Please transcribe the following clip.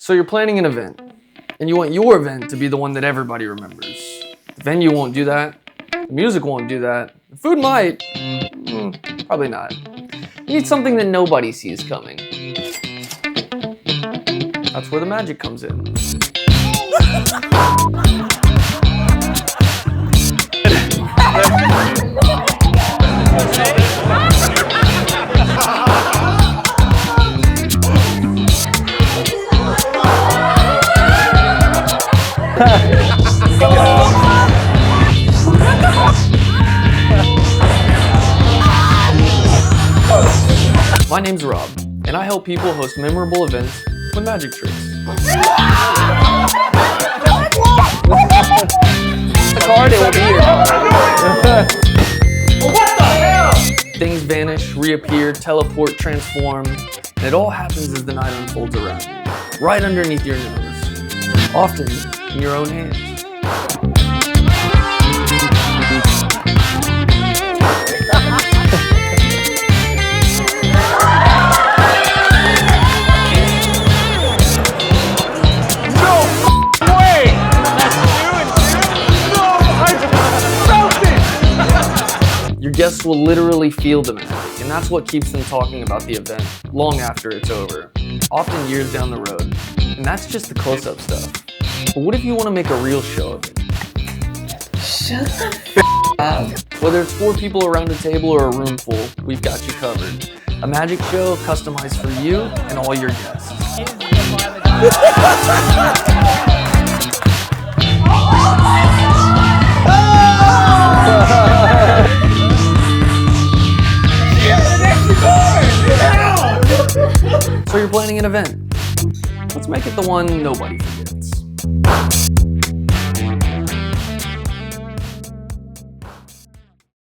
So you're planning an event, and you want your event to be the one that everybody remembers. The venue won't do that. The music won't do that. The food might. Probably not. You need something that nobody sees coming. That's where the magic comes in. My name's Rob, and I help people host memorable events with magic tricks. The card, it will be here. What the hell? Things vanish, reappear, teleport, transform, and it all happens as the night unfolds around you, right underneath your nose, often in your own hands. Your guests will literally feel the magic, and that's what keeps them talking about the event long after it's over, often years down the road. And that's just the close-up stuff. But what if you want to make a real show of it? Shut the up. Whether it's 4 people around a table or a room full, we've got you covered. A magic show customized for you and all your guests. So you're planning an event. Let's make it the one nobody forgets.